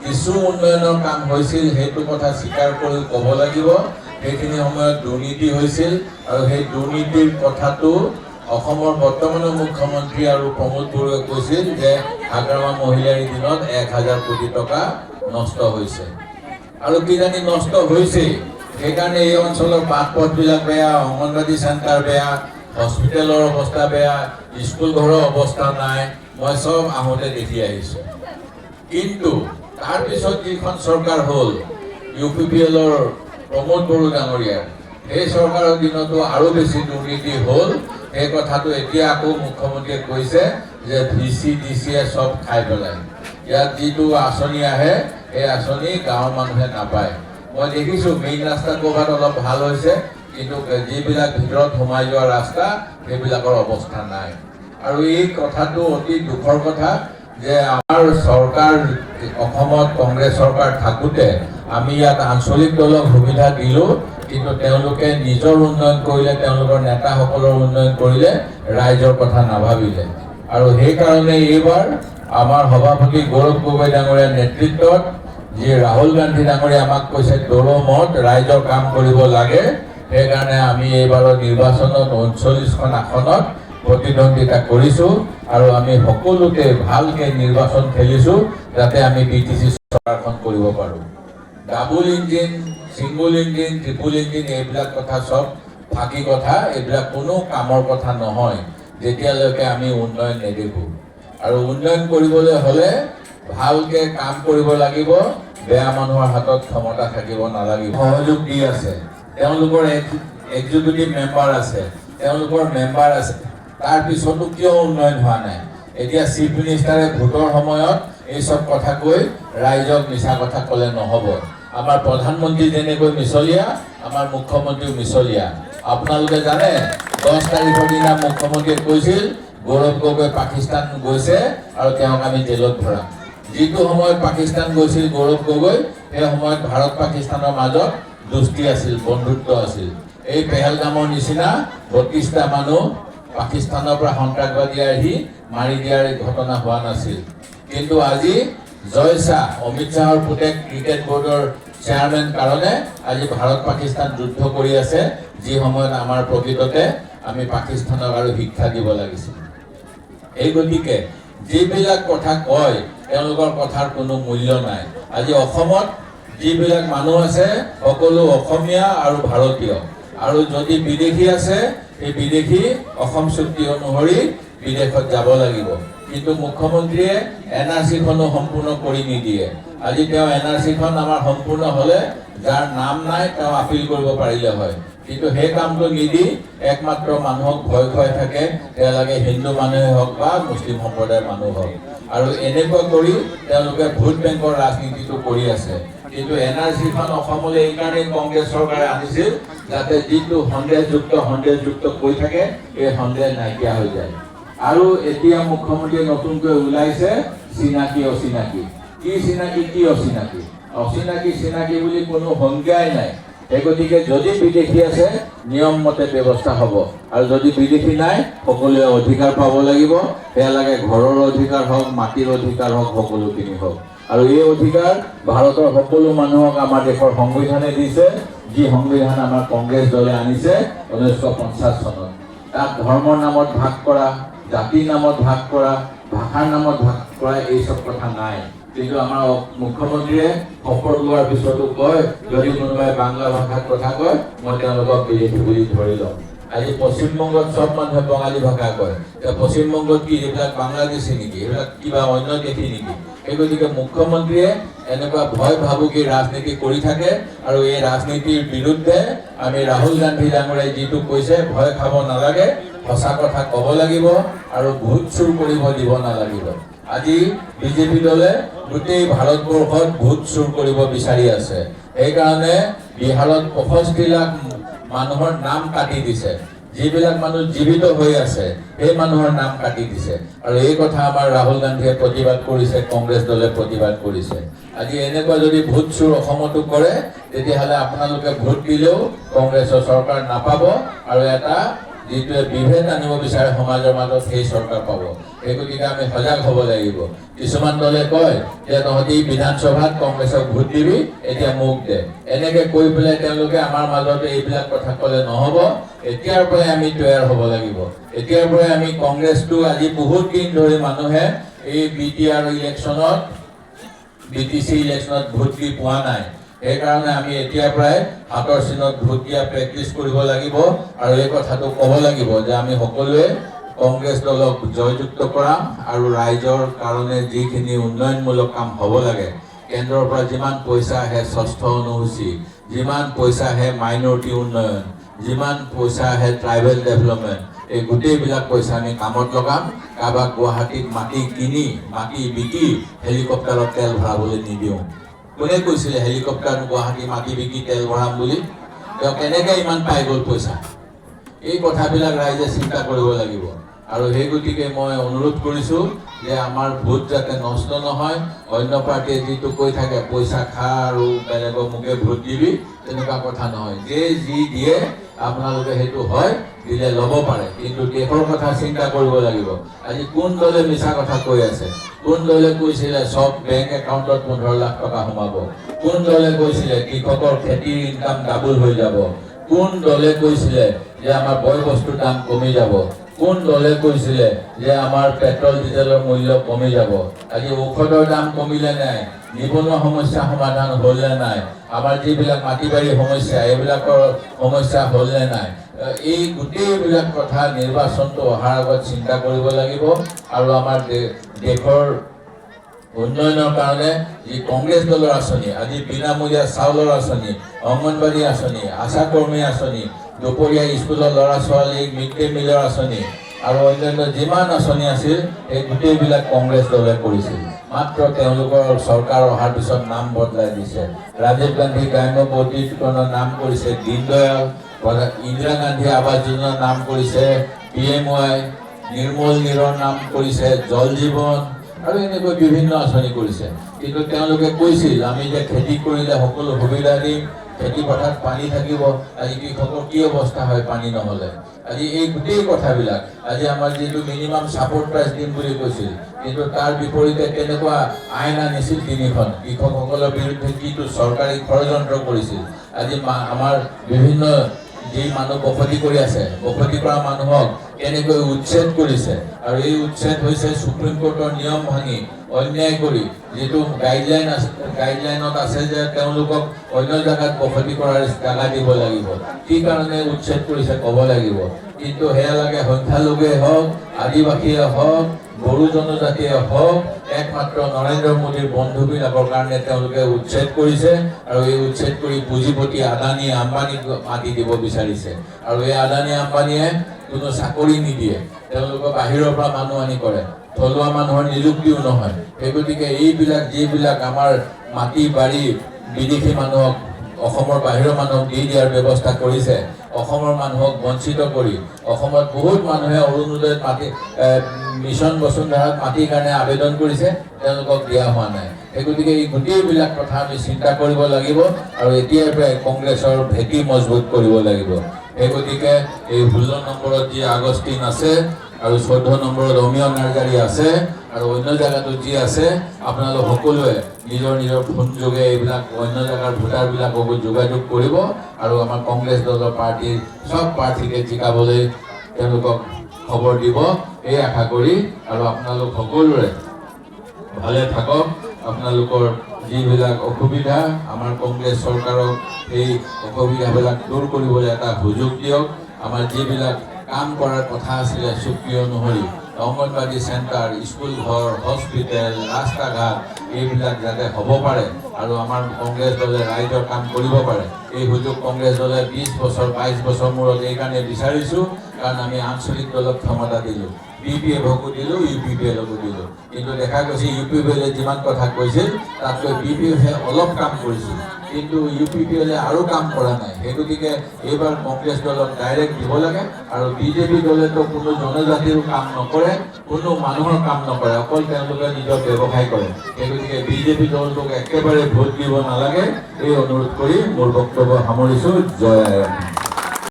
কিছু উন্নয়নৰ কাম হৈছিল, সেইটো কথা স্বীকাৰ কৰি ক'ব লাগিব। সেইখিনি সময়ত দুৰ্নীতি হৈছিল আৰু সেই দুৰ্নীতিৰ কথাটো অসমৰ বৰ্তমানৰ মুখ্যমন্ত্ৰী আৰু প্ৰমোদ বড়োৱে কৈছিল যে হাগ্ৰামা মহিলাৰ দিনত 1000 কোটি টকা নষ্ট হৈছে আৰু কিজানি নষ্ট হৈছে। সেইকাৰণে এই অঞ্চলৰ বাট পথবিলাক বেয়া, অংগনবাদী চেণ্টাৰ বেয়া, হস্পিটেলৰ অৱস্থা বেয়া, স্কুল ঘৰৰ অৱস্থা নাই। মই সব আহোঁতে দেখি আহিছোঁ। কিন্তু তাৰপিছত যিখন চৰকাৰ হ'ল UPPLৰ প্ৰমোদ বড়ো ডাঙৰীয়াৰ, সেই চৰকাৰৰ দিনতো আৰু বেছি দুৰ্নীতি হ'ল। সেই কথাটো এতিয়া আকৌ মুখ্যমন্ত্ৰীয়ে কৈছে যে VC DCয়ে সব খাই পেলায়। ইয়াত যিটো আঁচনি আহে সেই আঁচনি গাঁৱৰ মানুহে নাপায়। মই দেখিছোঁ মেইন ৰাস্তা ক'ৰবাত অলপ ভাল হৈছে, কিন্তু যিবিলাক ভিতৰত সোমাই যোৱা ৰাস্তা সেইবিলাকৰ অৱস্থা নাই। আৰু এই কথাটো অতি দুখৰ কথা যে আমাৰ চৰকাৰ অসমত কংগ্ৰেছ চৰকাৰ থাকোঁতে আমি ইয়াত আঞ্চলিক দলক সুবিধা দিলোঁ, কিন্তু তেওঁলোকে নিজৰ উন্নয়ন কৰিলে, তেওঁলোকৰ নেতাসকলৰ উন্নয়ন কৰিলে, ৰাইজৰ কথা নাভাবিলে। আৰু সেইকাৰণে এইবাৰ আমাৰ সভাপতি গৌৰৱ গগৈ ডাঙৰীয়াৰ নেতৃত্বত যি ৰাহুল গান্ধী ডাঙৰীয়াই আমাক কৈছে দৌৰমত ৰাইজৰ কাম কৰিব লাগে, সেইকাৰণে আমি এইবাৰৰ নিৰ্বাচনত 39খন আসনত প্ৰতিদ্বন্দ্বিতা কৰিছোঁ আৰু আমি সকলোতে ভালকৈ নিৰ্বাচন খেলিছোঁ যাতে আমি BTC চৰকাৰখন কৰিব পাৰোঁ। Double engine, single engine, triple engine এইবিলাক কথা সব ফাঁকি কথা, এইবিলাক কোনো কামৰ কথা নহয় যেতিয়ালৈকে আমি উন্নয়ন নেদেখোঁ। আৰু উন্নয়ন কৰিবলৈ হ'লে ভালকৈ কাম কৰিব লাগিব, বেয়া মানুহৰ হাতত ক্ষমতা থাকিব নালাগিব। সহযোগ দি আছে, তেওঁলোকৰ এক্সিকিউটিভ মেম্বাৰ আছে, তেওঁলোকৰ মেম্বাৰ আছে, তাৰপিছতো কিয় উন্নয়ন হোৱা নাই? এতিয়া চিফ মিনিষ্টাৰে ভোটৰ সময়ত এই সব কথা কৈ ৰাইজক মিছা কথা ক'লে নহ'ব। আমাৰ প্ৰধানমন্ত্ৰী যেনেকৈ মিছলীয়া, আমাৰ মুখ্যমন্ত্ৰীও মিছলীয়া। আপোনালোকে জানে 10 তাৰিখৰ দিনা মুখ্যমন্ত্ৰীয়ে কৈছিল গৌৰৱ গগৈ পাকিস্তান গৈছে আৰু তেওঁক আমি জেলত ভৰাম। যিটো সময়ত পাকিস্তান গৈছিল গৌৰৱ গগৈ, সেই সময়ত ভাৰত পাকিস্তানৰ মাজত দোস্তি আছিল, বন্ধুত্ব আছিল। এই পেহেলগামৰ নিচিনা 32টা মানুহ পাকিস্তানৰ পৰা সন্ত্ৰাসবাদী আহি মাৰি দিয়াৰ ঘটনা হোৱা নাছিল। কিন্তু আজি জয় শাহ, অমিত শ্বাহৰ পুতেক ক্ৰিকেট বোৰ্ডৰ চেয়াৰমেন কাৰণে আজি ভাৰত পাকিস্তান যুদ্ধ কৰি আছে, যি সময়ত আমাৰ প্ৰকৃততে আমি পাকিস্তানক আৰু শিক্ষা দিব লাগিছিল। এই গতিকে যিবিলাক কথা কয় তেওঁলোকৰ কথাৰ কোনো মূল্য নাই। আজি অসমত যিবিলাক মানুহ আছে সকলো অসমীয়া আৰু ভাৰতীয়, আৰু যদি বিদেশী আছে সেই বিদেশী অসম চুক্তি অনুসৰি বিদেশত যাব লাগিব। কিন্তু মুখ্যমন্ত্ৰীয়ে NRC-খনো সম্পূৰ্ণ কৰি নিদিয়ে। আজি তেওঁ NRC-খন আমাৰ সম্পূৰ্ণ হ'লে যাৰ নাম নাই তেওঁ আপিল কৰিব পাৰিলে হয়, কিন্তু সেই কামটো নিদি একমাত্ৰ মানুহক ভয় খুৱাই থাকে, তেওঁ লাগে হিন্দু মানুহে হওক বা মুছলিম সম্প্ৰদায়ৰ মানুহ হওক। আৰু এনেকুৱা কৰি তেওঁলোকে ভোট বেংকৰ ৰাজনীতিটো কৰি আছে। কিন্তু NRC-খন অসমলৈ এইকাৰণেই কংগ্ৰেছ চৰকাৰে আনিছিল যাতে যিটো সন্দেহযুক্ত কৈ থাকে এই সন্দেহ নাইকিয়া হৈ যায়। আৰু এতিয়া মুখ্যমন্ত্ৰীয়ে নতুনকৈ ওলাইছে চিনাকি অচিনাকি। কি চিনাকি কি অচিনাকি? অচিনাকি চিনাকি বুলি কোনো সংজ্ঞাই নাই। সেই গতিকে যদি বিদেশী আছে নিয়ম মতে ব্যৱস্থা হ'ব, আৰু যদি বিদেশী নাই সকলোৱে অধিকাৰ পাব লাগিব। সেয়া লাগে ঘৰৰ অধিকাৰ হওক, মাটিৰ অধিকাৰ হওক, সকলোখিনি হওক। আৰু এই অধিকাৰ ভাৰতৰ সকলো মানুহক আমাৰ দেশৰ সংবিধানে দিছে, যি সংবিধান আমাৰ কংগ্ৰেছ দলে আনিছে 1950 চনত। তাত ধৰ্মৰ নামত ভাগ কৰা, জাতিৰ নামত ভাগ কৰা, ভাষাৰ নামত ভাগ কৰা এই সব কথা নাই। কিন্তু আমাৰ মুখ্যমন্ত্ৰীয়ে শপত লোৱাৰ পিছতো কয় যদি কোনোবাই বাংলা ভাষাত কথা কয় মই তেওঁলোকক বিদেশী বুলি ধৰি লওঁ। আজি পশ্চিমবংগত সব মানুহে বঙালী ভাষা কয়, পশ্চিমবংগত কি এইবিলাক বাংলাদেশী নেকি? এইবিলাক কিবা অন্য দেশী নেকি? এই গতিকে মুখ্যমন্ত্ৰীয়ে এনেকুৱা ভয় ভাবুকি ৰাজনীতি কৰি থাকে, আৰু এই ৰাজনীতিৰ বিৰুদ্ধে আমি ৰাহুল গান্ধী ডাঙৰীয়াই যিটো কৈছে ভয় খাব নালাগে, সঁচা কথা ক'ব লাগিব আৰু ভোট চুৰ কৰিব দিব নালাগিব। আজি বিজেপি দলে গোটেই ভাৰতবৰ্ষত ভোট চুৰ কৰিব বিচাৰি আছে। সেইকাৰণে বিহাৰত 65 লাখ মানুহৰ নাম কাটি দিছে। যিবিলাক মানুহ জীৱিত হৈ আছে সেই মানুহৰ নাম কাটি দিছে। আৰু এই কথা আমাৰ ৰাহুল গান্ধীয়ে প্ৰতিবাদ কৰিছে, কংগ্ৰেছ দলে প্ৰতিবাদ কৰিছে। আজি এনেকুৱা যদি ভোট চুৰ অসমতো কৰে তেতিয়াহ'লে আপোনালোকে ভোট দিলেও কংগ্ৰেছৰ চৰকাৰ নাপাব, আৰু এটা যিটোৱে বিভেদ আনিব বিচাৰে সমাজৰ মাজত সেই চৰকাৰ পাব। সেই গতিকে আমি সজাগ হ'ব লাগিব। কিছুমান দলে কয় যে তহঁতি বিধানসভাত কংগ্ৰেছক ভোট দিবি, এতিয়া মোক দে, এনেকে কৈ পেলাই তেওঁলোকে আমাৰ মাজতে এইবিলাক কথা ক'লে নহ'ব। এতিয়াৰ পৰাই আমি তৈয়াৰ হ'ব লাগিব। এতিয়াৰ পৰাই আমি কংগ্ৰেছটো আজি বহুত দিন ধৰি মানুহে এই BTR ইলেকশ্যনত BTC ইলেকশ্যনত ভোট দি পোৱা নাই। সেইকাৰণে আমি এতিয়াৰ পৰাই হাতৰ চিনত ভোট দিয়া প্ৰেক্টিচ কৰিব লাগিব আৰু এই কথাটো ক'ব লাগিব যে আমি সকলোৱে কংগ্ৰেছ দলক জয়যুক্ত কৰাম আৰু ৰাইজৰ কাৰণে যিখিনি উন্নয়নমূলক কাম হ'ব লাগে, কেন্দ্ৰৰ পৰা যিমান পইচা আহে স্বাস্থ্য অনুসূচী, যিমান পইচা আহে মাইনৰিটি উন্নয়ন, যিমান পইচা আহে ট্ৰাইবেল ডেভেলপমেণ্ট, এই গোটেইবিলাক পইচা আমি কামত লগাম। কাৰোবাক গুৱাহাটীত মাটি কিনি মাটি বিকি হেলিকপ্টাৰত তেল ভৰাবলৈ নিদিওঁ। কোনে কৈছিলে হেলিকপ্টাৰ গুৱাহাটী মাটি বিকি তেল ভৰাম বুলি? তেওঁ কেনেকৈ ইমান পাই গ'ল পইচা? এই কথাবিলাক ৰাইজে চিন্তা কৰিব লাগিব। আৰু সেই গতিকে মই অনুৰোধ কৰিছোঁ যে আমাৰ ভোট যাতে নষ্ট নহয়। অন্য পাৰ্টীয়ে যিটো কৈ থাকে পইচা খা আৰু বেলেগৰ মুখে ভোট দিবি, তেনেকুৱা কথা নহয়। যে যি দিয়ে আপোনালোকে সেইটো হয় দিলে ল'ব পাৰে, কিন্তু দেশৰ কথা চিন্তা কৰিব লাগিব। আজি কোন দলে মিছা কথা কৈ আছে? কোন দলে কৈছিলে সব বেংক একাউণ্টত 15 লাখ টকা সোমাব? কোন দলে কৈছিলে কৃষকৰ খেতিৰ ইনকাম ডাবল হৈ যাব? কোন দলে কৈছিলে যে আমাৰ বয় বস্তুৰ দাম কমি যাব? কোন দলে কৈছিলে যে আমাৰ পেট্ৰল ডিজেলৰ মূল্য কমি যাব? আজি ঔষধৰ দাম কমিলে নাই? নিবনুৱা সমস্যা সমাধান হ'লে নাই? আমাৰ যিবিলাক মাটি বাৰী সমস্যা, এইবিলাকৰ সমস্যা হ'লে নাই? এই গোটেইবিলাক কথা নিৰ্বাচনটো অহাৰ আগত চিন্তা কৰিব লাগিব। আৰু আমাৰ দেশৰ উন্নয়নৰ কাৰণে যি কংগ্ৰেছ দলৰ আঁচনি, আজি বিনামূলীয়া চাউলৰ আঁচনি, অংগনবাড়ী আঁচনি, আশা কৰ্মী আঁচনি, দুপৰীয়া স্কুলৰ ল'ৰা ছোৱালীক মিড ডে মিলৰ আঁচনি আৰু অন্যান্য যিমান আঁচনি আছিল এই গোটেইবিলাক কংগ্ৰেছ দলে কৰিছিল। মাত্ৰ তেওঁলোকৰ চৰকাৰ অহাৰ পিছত নাম বদলাই দিছে। ৰাজীৱ গান্ধী গ্ৰাম্য বৈদ্যুতিকৰণৰ নাম কৰিছে দীনদয়াল, ইন্দিৰা গান্ধী আৱাস যোজনাৰ নাম কৰিছে PMY, নিৰ্মল নীৰৰ নাম কৰিছে জল জীৱন আৰু এনেকৈ বিভিন্ন আঁচনি কৰিছে। কিন্তু তেওঁলোকে কৈছিল আমি যে খেতি কৰিলে সকলো সুবিধা দিম, খেতি পথাৰত পানী থাকিব। আজি কৃষকৰ কি অৱস্থা হয় পানী নহ'লে? আজি এই গোটেই কথাবিলাক, আজি আমাৰ যিটো মিনিমাম ছাপৰ্ট প্ৰাইচ দিম বুলি কৈছিল, কিন্তু তাৰ বিপৰীতে তেনেকুৱা আইন আনিছিল 3খন। কৃষকসকলৰ বিৰুদ্ধে যিটো চৰকাৰী ষড়যন্ত্ৰ কৰিছিল। আজি আমাৰ বিভিন্ন যি মানুহ বসতি কৰি আছে, বসতি কৰা মানুহক কেনেকৈ উচ্ছেদ কৰিছে। আৰু এই উচ্ছেদ হৈছে সুপ্ৰিম কোৰ্টৰ নিয়ম ভাঙি, অন্যায় কৰি, যিটো গাইডলাইনত আছে যে তেওঁলোকক অন্য জেগাত বসতি কৰাৰ জাগা দিব লাগিব। কি কাৰণে উচ্ছেদ কৰিছে ক'ব লাগিব। কিন্তু সেয়া লাগে সংখ্যালঘুৱে হওক, আদিবাসীয়ে হওক, বড়ো জনজাতিয়ে হওক, একমাত্ৰ নৰেন্দ্ৰ মোদীৰ বন্ধুবিলাকৰ কাৰণে তেওঁলোকে উচ্ছেদ কৰিছে। আৰু এই উচ্ছেদ কৰি পুঁজিপতি আদানী আম্বানীক মাতি দিব বিচাৰিছে। আৰু এই আদানী আম্বানীয়ে কোনো চাকৰি নিদিয়ে, তেওঁলোকক বাহিৰৰ পৰা মানুহ আনি কৰে, থলুৱা মানুহৰ নিযুক্তিও নহয়। সেই গতিকে এইবিলাক যিবিলাক আমাৰ মাটি বাৰী বিদেশী মানুহক, অসমৰ বাহিৰৰ মানুহক দি দিয়াৰ ব্যৱস্থা কৰিছে, অসমৰ মানুহক বঞ্চিত কৰি, অসমত বহুত মানুহে অৰুণোদয়ত মাটি মিছন বসুন্ধৰাত মাটিৰ কাৰণে আবেদন কৰিছে, তেওঁলোকক দিয়া হোৱা নাই। সেই গতিকে এই গোটেইবিলাক কথা আমি চিন্তা কৰিব লাগিব আৰু এতিয়াৰ পৰাই কংগ্ৰেছৰ ভেটি মজবুত কৰিব লাগিব। সেই গতিকে এই 16 নম্বৰত যি আগষ্টিন আছে আৰু 14 নম্বৰত অমিয় নাৰ্জাৰী আছে আৰু অন্য জেগাতো যি আছে, আপোনালোক সকলোৱে নিজৰ নিজৰ ফোন যোগে এইবিলাক অন্য জেগাৰ ভোটাৰবিলাককো যোগাযোগ কৰিব আৰু আমাৰ কংগ্ৰেছ দলৰ পাৰ্টীৰ সব প্ৰাৰ্থীকে জিকাবলৈ তেওঁলোকক খবৰ দিব, এই আশা কৰি। আৰু আপোনালোক সকলোৰে ভালে থাকক। আপোনালোকৰ যিবিলাক অসুবিধা, আমাৰ কংগ্ৰেছ চৰকাৰক এই অসুবিধাবিলাক দূৰ কৰিবলৈ এটা সুযোগ দিয়ক। আমাৰ যিবিলাক কাম কৰাৰ কথা আছিলে চুক্তি অনুসৰি, অংগনবাড়ী চেণ্টাৰ, স্কুল ঘৰ, হস্পিটেল, ৰাস্তা ঘাট, এইবিলাক যাতে হ'ব পাৰে আৰু আমাৰ কংগ্ৰেছ দলে ৰাইজৰ কাম কৰিব পাৰে, এই সুযোগ কংগ্ৰেছ দলে 20 বছৰ 22 বছৰ মূৰত এইকাৰণে বিচাৰিছোঁ। কাৰণ আমি আঞ্চলিক দলক ক্ষমতা দিলোঁ, BPFকো দিলোঁ, UPPLকো দিলোঁ। কিন্তু দেখা গৈছে UPPLে যিমান কথা কৈছিল তাতকৈ BPFে অলপ কাম কৰিছিল, কিন্তু UPPLে আৰু কাম কৰা নাই। সেই গতিকে এইবাৰ কংগ্ৰেছ দলক ডাইৰেক্ট দিব লাগে। আৰু বিজেপি দলেতো কোনো জনজাতিৰো কাম নকৰে, কোনো মানুহৰ কাম নকৰে, অকল তেওঁলোকে নিজৰ ব্যৱসায় কৰে। সেই গতিকে বিজেপি দলটোক একেবাৰে ভোট দিব নালাগে, এই অনুৰোধ কৰি মোৰ বক্তব্য সামৰিছোঁ। জয় আই অসম।